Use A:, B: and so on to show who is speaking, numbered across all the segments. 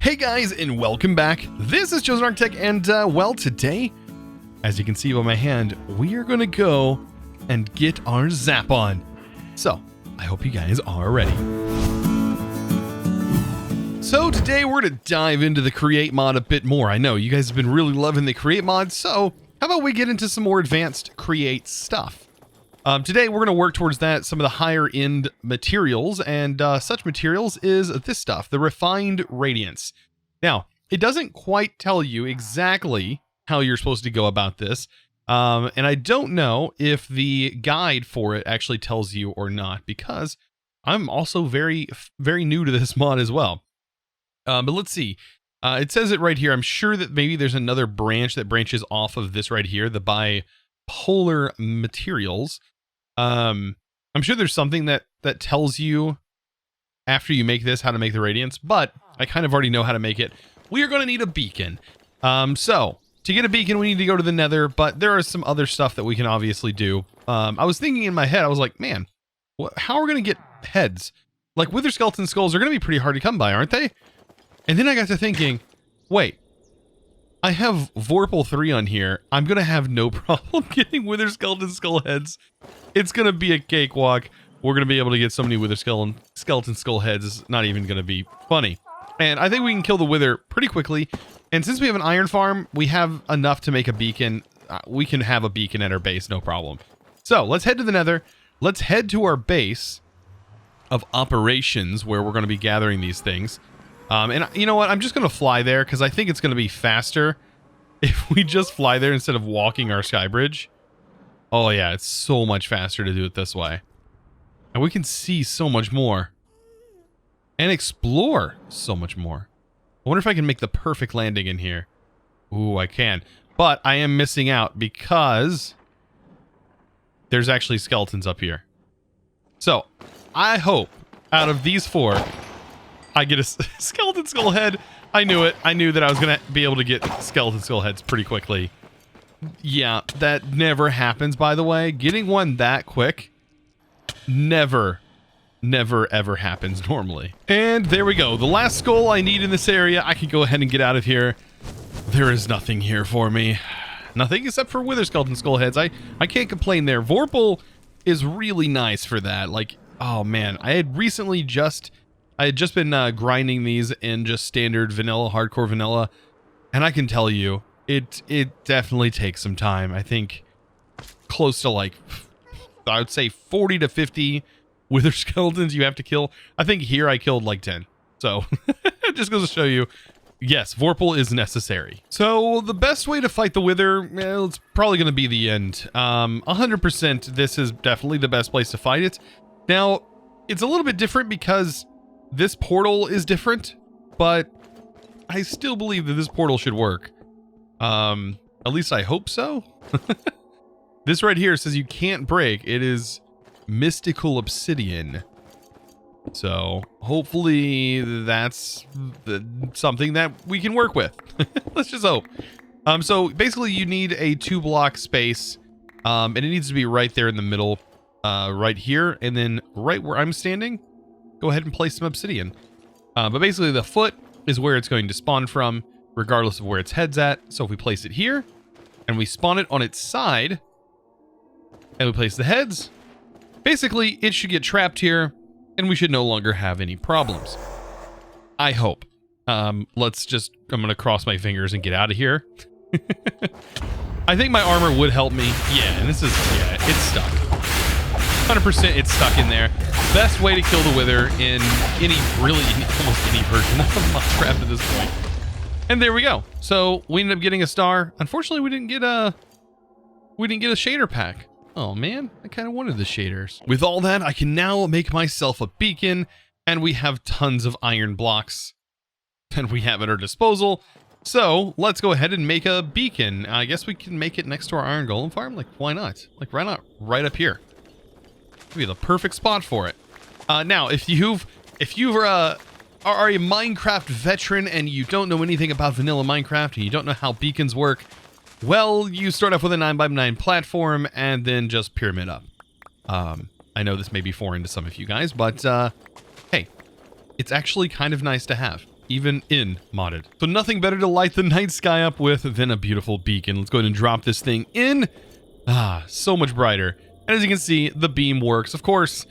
A: Hey guys, and welcome back. This is ChosenArchitect, and well, today, as you can see by my hand, we are going to go and get our zap on. So, I hope you guys are ready. So today we're going to dive into the create mod a bit more. I know you guys have been really loving the create mod, so how about we get into some more advanced create stuff? Today we're going to work towards that, some of the higher end materials, and such materials is this stuff, the refined Radiance. Now, it doesn't quite tell you exactly how you're supposed to go about this, and I don't know if the guide for it actually tells you or not, because I'm also very new to this mod as well. But let's see. It says it right here. I'm sure that maybe there's another branch that branches off of this right here, the bipolar materials. I'm sure there's something that tells you after you make this how to make the Radiance, but I kind of already know how to make it. We are going to need a beacon. So to get a beacon, we need to go to the Nether, but there are some other stuff that we can obviously do. I was thinking in my head, I was like, man, how are we going to get heads? Like wither skeleton skulls are going to be pretty hard to come by, aren't they? And then I got to thinking, wait, I have Vorpal 3 on here. I'm going to have no problem getting wither skeleton skull heads. It's going to be a cakewalk. We're going to be able to get so many wither skeleton skull heads. It's not even going to be funny. And I think we can kill the wither pretty quickly. And since we have an iron farm, we have enough to make a beacon. We can have a beacon at our base, no problem. So let's head to the Nether. Let's head to our base of operations where we're going to be gathering these things. And you know what? I'm just going to fly there because I think it's going to be faster if we just fly there instead of walking our sky bridge. Oh yeah, it's so much faster to do it this way. And we can see so much more. And explore so much more. I wonder if I can make the perfect landing in here. Ooh, I can. But I am missing out because there's actually skeletons up here. So, I hope out of these four, I get a skeleton skull head. I knew it. I knew that I was going to be able to get skeleton skull heads pretty quickly. Yeah, that never happens, by the way. Getting one that quick never ever happens normally. And there we go. The last skull I need in this area. I can go ahead and get out of here. There is nothing here for me. Nothing except for wither skeleton skull heads. I can't complain there. Vorpal is really nice for that. Like, oh man, I had just been grinding these in just standard vanilla, hardcore vanilla, and I can tell you, it definitely takes some time. I think close to like, I would say 40 to 50 wither skeletons you have to kill. I think here I killed like 10. So it just goes to show you, yes, Vorpal is necessary. So the best way to fight the wither, well, it's probably going to be the end. 100% this is definitely the best place to fight it. Now, it's a little bit different because this portal is different, but I still believe that this portal should work. At least I hope so. This right here says you can't break. It is mystical obsidian. So hopefully that's something that we can work with. Let's just hope. So basically you need a 2-block space, and it needs to be right there in the middle, right here, and then right where I'm standing, go ahead and place some obsidian. But basically the foot is where it's going to spawn from, regardless of where its head's at. So if we place it here, and we spawn it on its side, and we place the heads, basically it should get trapped here, and we should no longer have any problems. I hope. I'm going to cross my fingers and get out of here. I think my armor would help me. Yeah, and this is, yeah, it's stuck. 100% it's stuck in there. Best way to kill the wither in almost any version of Minecraft at this point. And there we go. So we ended up getting a star. Unfortunately, we didn't get a shader pack. Oh man, I kind of wanted the shaders. With all that, I can now make myself a beacon, and we have tons of iron blocks that we have at our disposal. So let's go ahead and make a beacon. I guess we can make it next to our iron golem farm. Like, why not? Like, why not right up here? Would be the perfect spot for it. Now, if you are a Minecraft veteran and you don't know anything about vanilla Minecraft and you don't know how beacons work, well, you start off with a 9x9 platform and then just pyramid up. I know this may be foreign to some of you guys, but hey, it's actually kind of nice to have. even in modded. So nothing better to light the night sky up with than a beautiful beacon. Let's go ahead and drop this thing in. So much brighter. And as you can see, the beam works. Of course,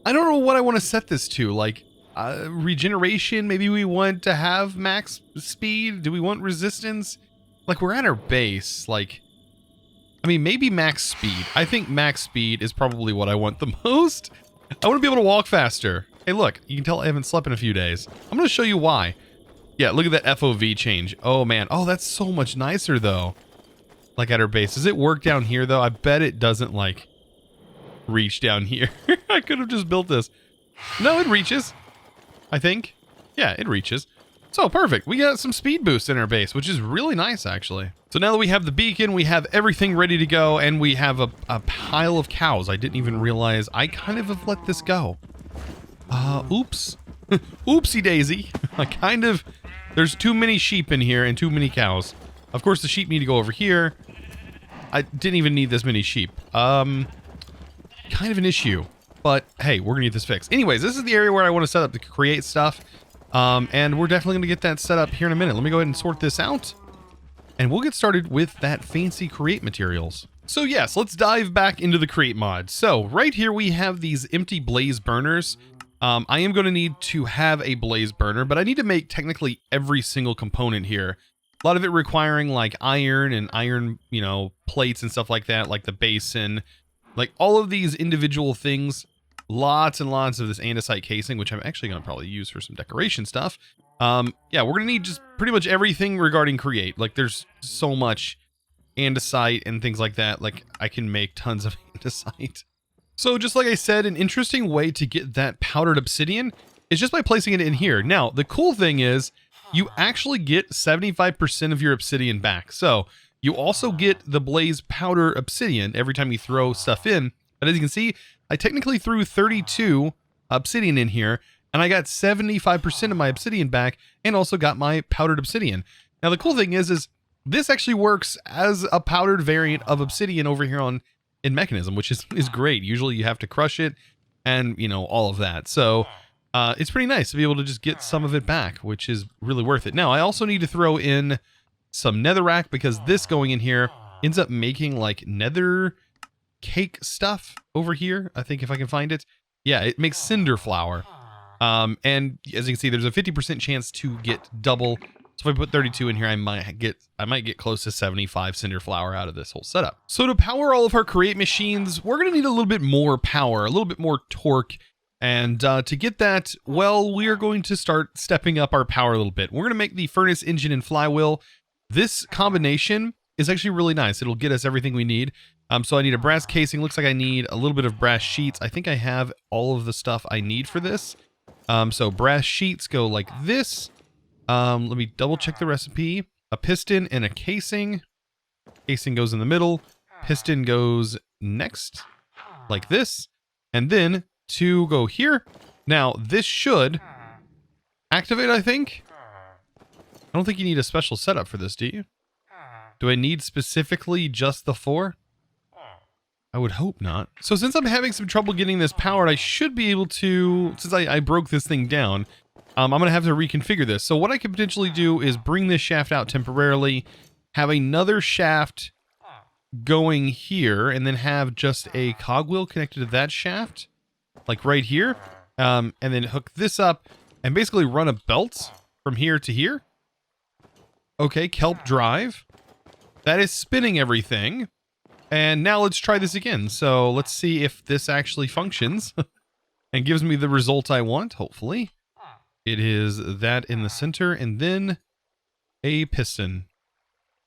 A: I don't know what I want to set this to. Like, regeneration, maybe we want to have max speed. Do we want resistance? Like, we're at our base. Like, I mean, maybe max speed. I think max speed is probably what I want the most. I want to be able to walk faster. Hey, look, you can tell I haven't slept in a few days. I'm going to show you why. Yeah, look at that FOV change. Oh, man. Oh, that's so much nicer, though. Like, at our base. Does it work down here, though? I bet it doesn't, like, reach down here. I could have just built this. No, it reaches. I think. Yeah, it reaches. So, perfect. We got some speed boost in our base, which is really nice, actually. So now that we have the beacon, we have everything ready to go, and we have a pile of cows. I didn't even realize I kind of have let this go. Oops. Oopsie daisy. There's too many sheep in here and too many cows. Of course, the sheep need to go over here. I didn't even need this many sheep. Kind of an issue. But, hey, we're going to get this fixed. Anyways, this is the area where I want to set up to create stuff. And we're definitely going to get that set up here in a minute. Let me go ahead and sort this out. And we'll get started with that fancy create materials. So yes, let's dive back into the create mod. So right here we have these empty blaze burners. I am going to need to have a blaze burner, but I need to make technically every single component here. A lot of it requiring like iron and iron, you know, plates and stuff like that, like the basin, like all of these individual things. Lots and lots of this andesite casing, which I'm actually going to probably use for some decoration stuff. Yeah, we're going to need just pretty much everything regarding create. Like there's so much andesite and things like that. Like I can make tons of andesite. So just like I said, an interesting way to get that powdered obsidian is just by placing it in here. Now, the cool thing is you actually get 75% of your obsidian back. So you also get the blaze powder obsidian every time you throw stuff in. But as you can see, I technically threw 32 obsidian in here, and I got 75% of my obsidian back, and also got my powdered obsidian. Now, the cool thing is this actually works as a powdered variant of obsidian over here in Mechanism, which is great. Usually you have to crush it, and, you know, all of that. So, it's pretty nice to be able to just get some of it back, which is really worth it. Now, I also need to throw in some netherrack, because this going in here ends up making, like, nether cake stuff over here. I think if I can find it. Yeah, it makes cinder flour. And as you can see, there's a 50% chance to get double. So if I put 32 in here, I might get close to 75 cinder flour out of this whole setup. So to power all of our create machines, we're going to need a little bit more power, a little bit more torque. And to get that, well, we are going to start stepping up our power a little bit. We're going to make the furnace engine and flywheel. This combination is actually really nice. It'll get us everything we need. So I need a brass casing. Looks like I need a little bit of brass sheets. I think I have all of the stuff I need for this. So brass sheets go like this. Let me double check the recipe. A piston and a casing. Casing goes in the middle. Piston goes next, like this. And then two go here. Now, this should activate, I think. I don't think you need a special setup for this, do you? Do I need specifically just the 4? I would hope not. So since I'm having some trouble getting this powered, I should be able to, since I broke this thing down, I'm going to have to reconfigure this. So what I could potentially do is bring this shaft out temporarily, have another shaft going here, and then have just a cogwheel connected to that shaft, like right here, and then hook this up, and basically run a belt from here to here. Okay, kelp drive. That is spinning everything. And now let's try this again. So let's see if this actually functions and gives me the result I want, hopefully. It is that in the center and then a piston.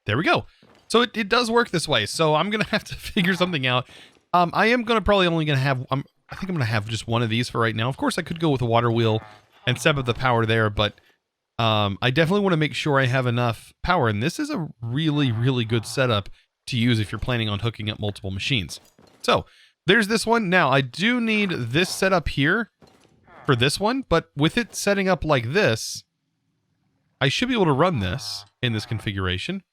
A: There we go. So it does work this way. So I'm going to have to figure something out. I am going to probably only going to have, I think I'm going to have just one of these for right now. Of course, I could go with a water wheel and step up the power there, but I definitely want to make sure I have enough power. And this is a really, really good setup to use if you're planning on hooking up multiple machines. So there's this one. Now I do need this setup here for this one, but with it setting up like this, I should be able to run this in this configuration.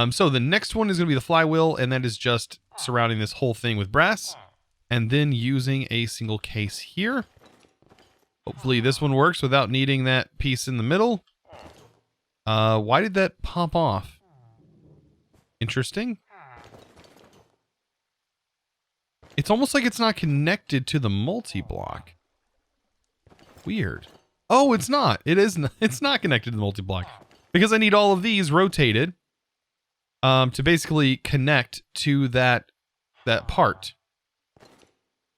A: So the next one is going to be the flywheel, and that is just surrounding this whole thing with brass, and then using a single case here. Hopefully this one works without needing that piece in the middle. Why did that pop off? Interesting. It's almost like it's not connected to the multi-block. Weird. Oh, it's not. It is not. It's not connected to the multi-block. Because I need all of these rotated to basically connect to that part.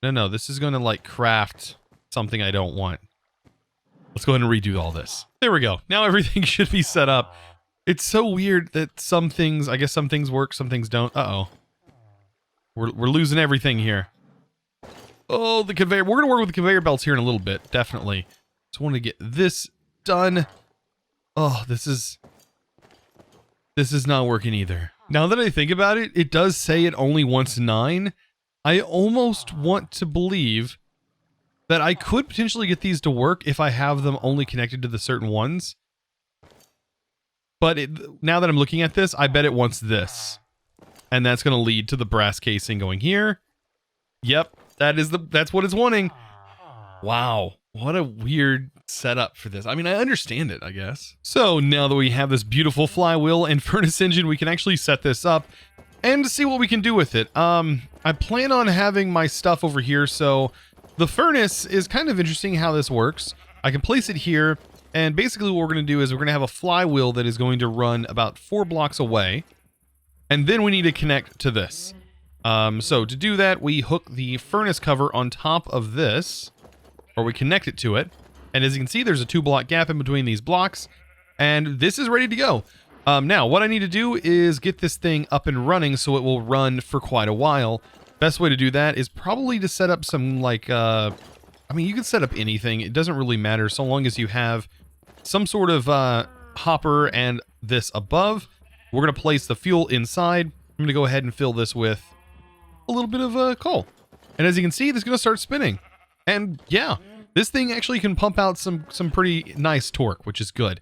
A: No, this is going to like craft something I don't want. Let's go ahead and redo all this. There we go. Now everything should be set up. It's so weird that some things, I guess some things work, some things don't. Uh-oh. We're losing everything here. Oh, the conveyor. We're going to work with the conveyor belts here in a little bit, definitely. Just want to get this done. Oh, this is not working either. Now that I think about it, it does say it only wants 9. I almost want to believe that I could potentially get these to work if I have them only connected to the certain ones. But now that I'm looking at this, I bet it wants this. And that's going to lead to the brass casing going here. Yep, that's what it's wanting. Wow, what a weird setup for this. I mean, I understand it, I guess. So now that we have this beautiful flywheel and furnace engine, we can actually set this up and see what we can do with it. I plan on having my stuff over here, so the furnace is kind of interesting how this works. I can place it here, and basically what we're going to do is we're going to have a flywheel that is going to run about 4 blocks away, and then we need to connect to this. So to do that, we hook the furnace cover on top of this, or we connect it to it, and as you can see, there's a 2-block gap in between these blocks, and this is ready to go. Now, what I need to do is get this thing up and running so it will run for quite a while. Best way to do that is probably to set up some, like, I mean, you can set up anything. It doesn't really matter so long as you have some sort of hopper and this above. We're going to place the fuel inside. I'm going to go ahead and fill this with a little bit of coal. And as you can see, this is going to start spinning. And yeah, this thing actually can pump out some pretty nice torque, which is good.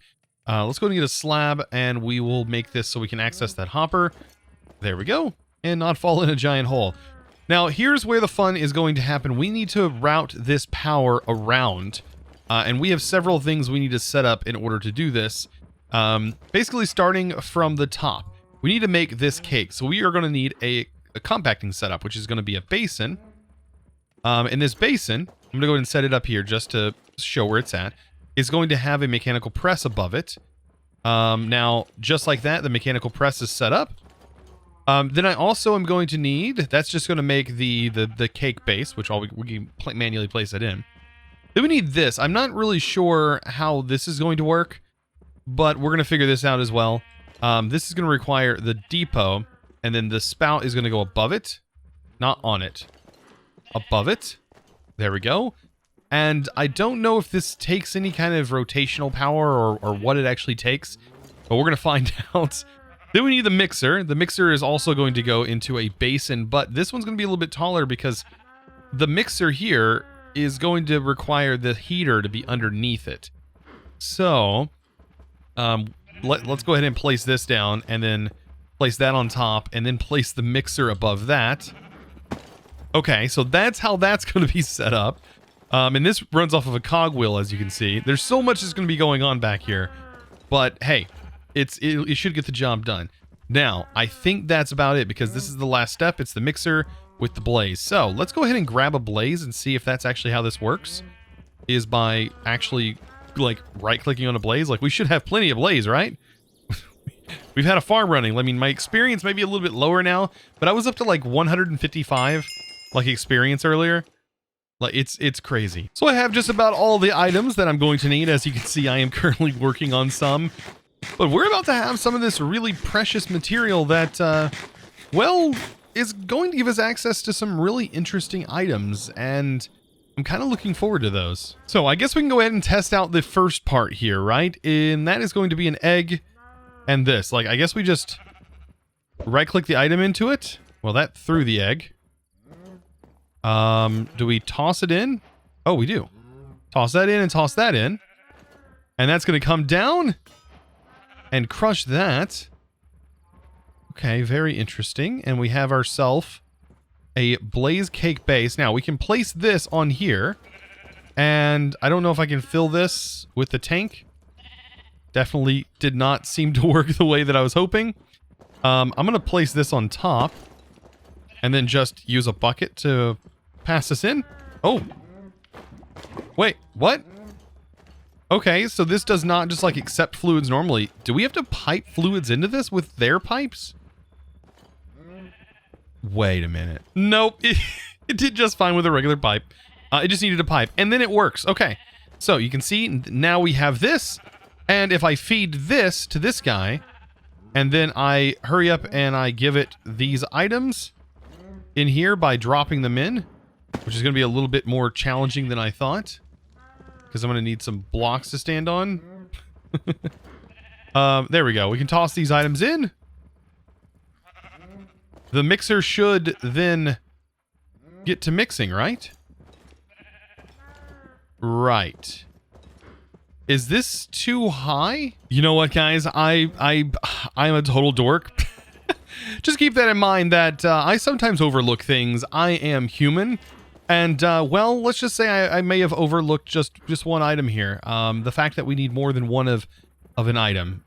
A: Let's go and get a slab, and we will make this so we can access that hopper. There we go. And not fall in a giant hole. Now, here's where the fun is going to happen. We need to route this power around. And we have several things we need to set up in order to do this. Basically, starting from the top. We need to make this cake. So we are going to need a compacting setup, which is going to be a basin. In this basin, I'm going to go ahead and set it up here just to show where it's at. Is going to have a mechanical press above it. Now, just like that, the mechanical press is set up. Then I also am going to need, that's just going to make the cake base, which we can manually place it in. Then we need this. I'm not really sure how this is going to work, but we're going to figure this out as well. This is going to require the depot, and then the spout is going to go above it, not on it. Above it. There we go. And I don't know if this takes any kind of rotational power or what it actually takes, but we're going to find out. Then we need the mixer. The mixer is also going to go into a basin, but this one's going to be a little bit taller because the mixer here is going to require the heater to be underneath it. So, let's go ahead and place this down, and then place that on top, and then place the mixer above that. Okay, so that's how that's going to be set up. And this runs off of a cogwheel, as you can see. There's so much that's going to be going on back here. But, hey, it should get the job done. Now, I think that's about it, because this is the last step. It's the mixer with the blaze. So, let's go ahead and grab a blaze and see if that's actually how this works. Is by actually, like, right-clicking on a blaze. Like, we should have plenty of blaze, right? We've had a farm running. I mean, my experience may be a little bit lower now, but I was up to, like, 155, like, experience earlier. Like, it's crazy. So I have just about all the items that I'm going to need. As you can see, I am currently working on some. But we're about to have some of this really precious material that, well, is going to give us access to some really interesting items. And I'm kind of looking forward to those. So I guess we can go ahead and test out the first part here, right? And that is going to be an egg and this. Like, I guess we just right-click the item into it. Well, that threw the egg. Do we toss it in? Oh, we do. Toss that in and toss that in. And that's going to come down and crush that. Okay, very interesting. And we have ourselves a blaze cake base. Now, we can place this on here. And I don't know if I can fill this with the tank. Definitely did not seem to work the way that I was hoping. I'm going to place this on top and then just use a bucket to pass this in. Oh. Wait, what? Okay, so this does not just like accept fluids normally. Do we have to pipe fluids into this with their pipes? Wait a minute. Nope, it did just fine with a regular pipe. It just needed a pipe, and then it works. Okay, so you can see now we have this, and if I feed this to this guy, and then I hurry up and I give it these items in here by dropping them in, which is going to be a little bit more challenging than I thought, because I'm going to need some blocks to stand on. There we go. We can toss these items in. The mixer should then get to mixing, right? Right. Is this too high? You know what, guys? I'm a total dork. Just keep that in mind that I sometimes overlook things. I am human. And, well, let's just say I may have overlooked just one item here. The fact that we need more than one of an item.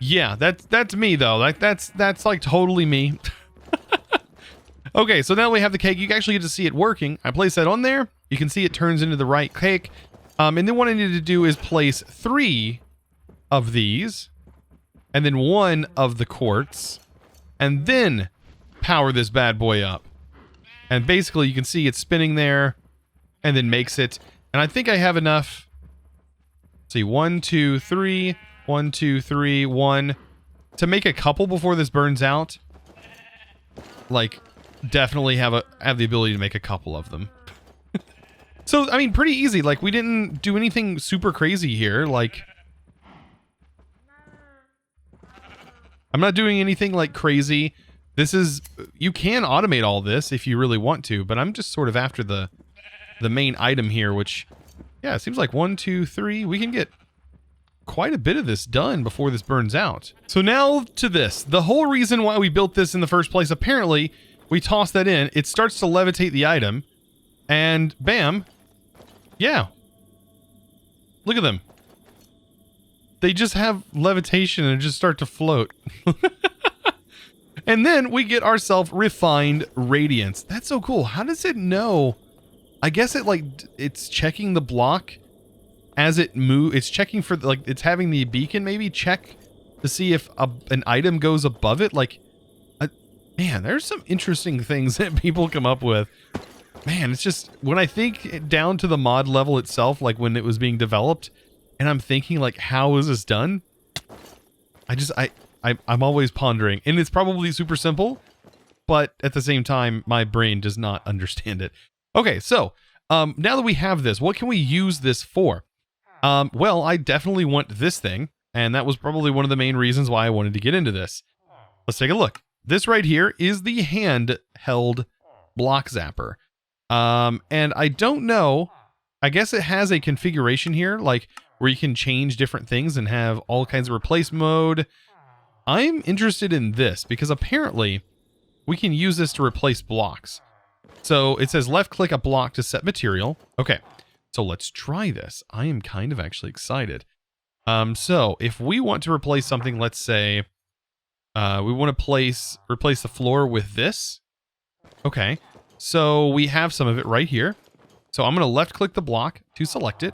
A: Yeah, that's me, though. That's like totally me. Okay, so now we have the cake. You actually get to see it working. I place that on there. You can see it turns into the right cake. And then what I needed to do is place 3 of these. And then 1 of the quartz. And then power this bad boy up. And basically you can see it's spinning there. And then makes it. And I think I have enough. Let's see, 1, 2, 3. 1, 2, 3, 1. To make a couple before this burns out. Like, definitely have the ability to make a couple of them. So, I mean, pretty easy. Like, we didn't do anything super crazy here. Like, I'm not doing anything, like, crazy. This is... You can automate all this if you really want to, but I'm just sort of after the main item here, which... Yeah, it seems like 1, 2, 3. We can get quite a bit of this done before this burns out. So now to this. The whole reason why we built this in the first place, apparently, we toss that in. It starts to levitate the item. And bam. Yeah. Look at them. They just have levitation and just start to float. And then we get ourselves refined Radiance. That's so cool. How does it know? I guess it like it's checking the block as it moves. It's checking for like it's having the beacon maybe check to see if an item goes above it. Like, man, there's some interesting things that people come up with. Man, it's just, when I think down to the mod level itself, like when it was being developed, and I'm thinking like, how is this done? I'm always pondering, and it's probably super simple, but at the same time, my brain does not understand it. Okay, so, now that we have this, what can we use this for? Well, I definitely want this thing, and that was probably one of the main reasons why I wanted to get into this. Let's take a look. This right here is the handheld block zapper. And I don't know, I guess it has a configuration here, like where you can change different things and have all kinds of replace mode. I'm interested in this because apparently we can use this to replace blocks. So it says left click a block to set material. Okay, so let's try this. I am kind of actually excited. So if we want to replace something, let's say, we want to replace the floor with this. Okay. So we have some of it right here. So I'm going to left click the block to select it.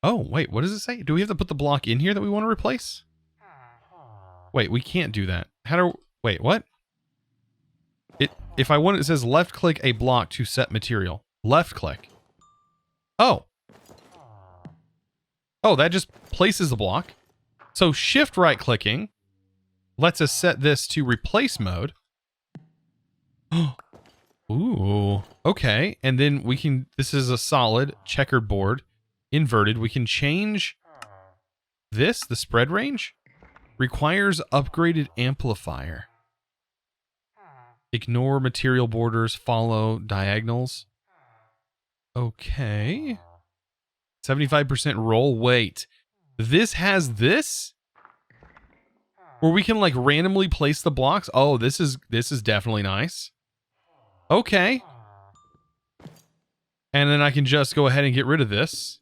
A: Oh, wait, what does it say? Do we have to put the block in here that we want to replace? Wait, we can't do that. Wait, what? If I want, it says left click a block to set material. Left click. Oh. Oh, that just places the block. So shift right clicking lets us set this to replace mode. Ooh, okay. And then we can, this is a solid checkered board, inverted. We can change this, the spread range. Requires upgraded amplifier. Ignore material borders, follow diagonals. Okay. 75% roll. Wait, this has this? Where we can like randomly place the blocks? Oh, this is definitely nice. Okay. And then I can just go ahead and get rid of this.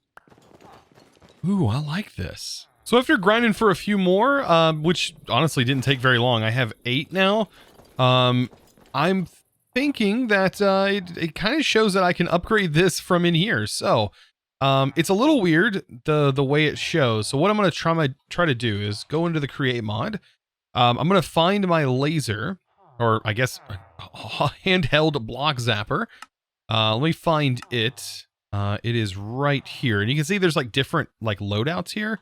A: Ooh, I like this. So after grinding for a few more, which honestly didn't take very long, I have 8 now. I'm thinking that it kind of shows that I can upgrade this from in here. So it's a little weird, the way it shows. So what I'm going to try to do is go into the create mod. I'm going to find my laser, or I guess a handheld block zapper. Let me find it. It is right here. And you can see there's like different like loadouts here.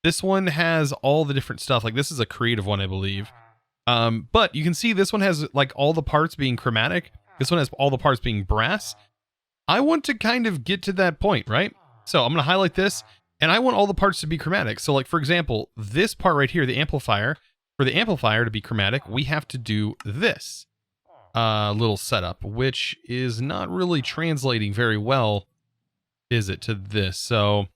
A: This one has all the different stuff. Like this is a creative one, I believe. But you can see this one has like all the parts being chromatic. This one has all the parts being brass. I want to kind of get to that point, right? So I'm going to highlight this and I want all the parts to be chromatic. So like, for example, this part right here, the amplifier, for the amplifier to be chromatic, we have to do this little setup, which is not really translating very well, is it, to this? So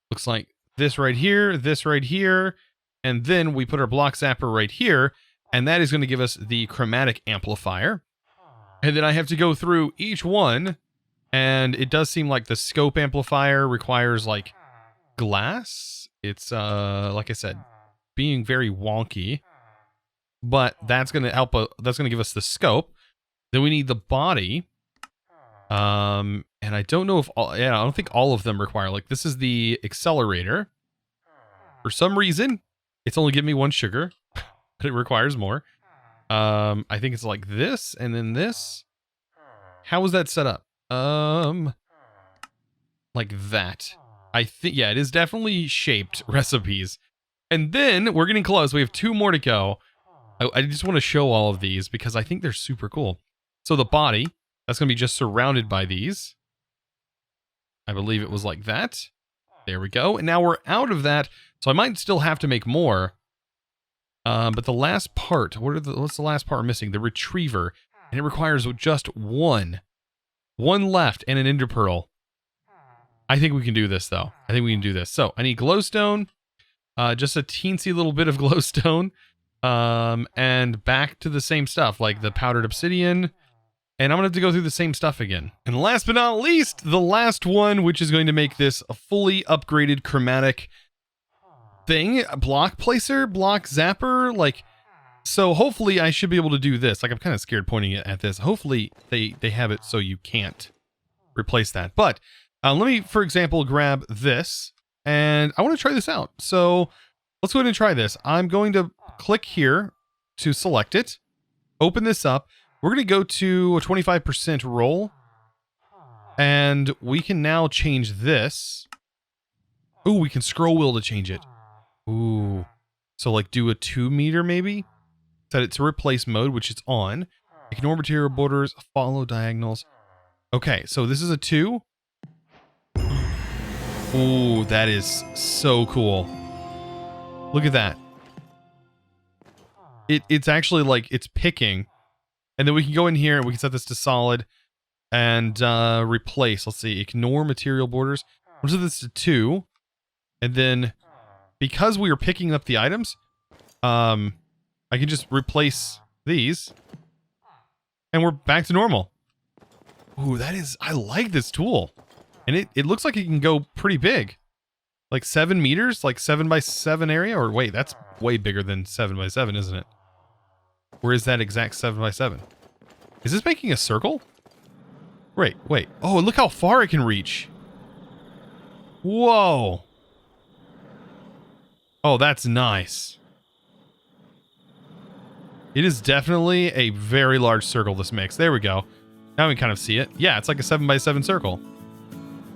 A: looks like this right here, and then we put our block zapper right here, and that is going to give us the chromatic amplifier. And then I have to go through each one, and it does seem like the scope amplifier requires like glass. It's like I said, being very wonky, but that's going to help. That's going to give us the scope. Then we need the body. And I don't know if I don't think all of them require, like this is the accelerator. For some reason, it's only giving me 1 sugar, but it requires more. I think it's like this and then this. How is that set up? Like that. I think, yeah, it is definitely shaped recipes. And then we're getting close. We have 2 more to go. I just want to show all of these because I think they're super cool. So the body, that's going to be just surrounded by these. I believe it was like that. There we go. And now we're out of that. So I might still have to make more. But the last part, what's the last part we're missing? The retriever. And it requires just 1. 1 left and an ender pearl. I think we can do this though. I think we can do this. So I need glowstone. Just a teensy little bit of glowstone. And back to the same stuff, like the powdered obsidian. And I'm going to have to go through the same stuff again. And last but not least, the last one, which is going to make this a fully upgraded chromatic thing. A block placer, block zapper, like... So hopefully I should be able to do this. Like I'm kind of scared pointing it at this. Hopefully they have it so you can't replace that. But let me, for example, grab this. And I want to try this out. So let's go ahead and try this. I'm going to click here to select it. Open this up. We're going to go to a 25% roll. And we can now change this. Ooh, we can scroll wheel to change it. Ooh. So like do a 2 meter maybe? Set it to replace mode, which it's on. Ignore material borders, follow diagonals. Okay, so this is a 2. Ooh, that is so cool. Look at that. It's actually like, it's picking. And then we can go in here and we can set this to solid and replace. Let's see, ignore material borders. We'll set this to 2. And then because we are picking up the items, I can just replace these and we're back to normal. Ooh, I like this tool. And it looks like it can go pretty big. Like 7 meters, like 7 by 7 area, or wait, that's way bigger than 7 by 7, isn't it? Where is that exact 7 by 7? Is this making a circle? Wait. Oh, look how far it can reach. Whoa. Oh, that's nice. It is definitely a very large circle this makes. There we go. Now we can kind of see it. Yeah, it's like a 7 by 7 circle.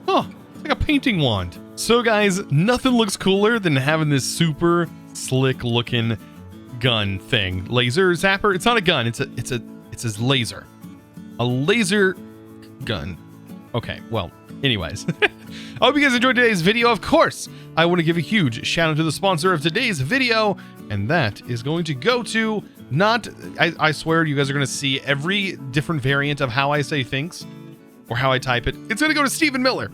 A: Huh, it's like a painting wand. So guys, nothing looks cooler than having this super slick looking gun thing. Laser zapper. It's not a gun. It's a laser. A laser gun. Okay, well, anyways. I hope you guys enjoyed today's video. Of course, I want to give a huge shout out to the sponsor of today's video, and that is going to go to I swear you guys are going to see every different variant of how I say things or how I type it. It's going to go to Stephen Miller.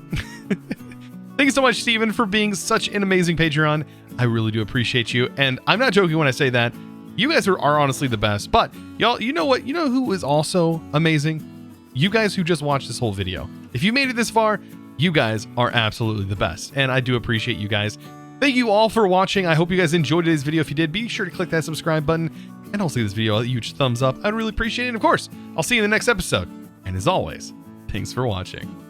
A: Thank you so much, Stephen, for being such an amazing Patreon. I really do appreciate you. And I'm not joking when I say that. You guys are honestly the best. But y'all, you know what? You know who is also amazing? You guys who just watched this whole video. If you made it this far, you guys are absolutely the best, and I do appreciate you guys. Thank you all for watching. I hope you guys enjoyed today's video. If you did, be sure to click that subscribe button and also give this video a huge thumbs up. I'd really appreciate it. And of course, I'll see you in the next episode. And as always, thanks for watching.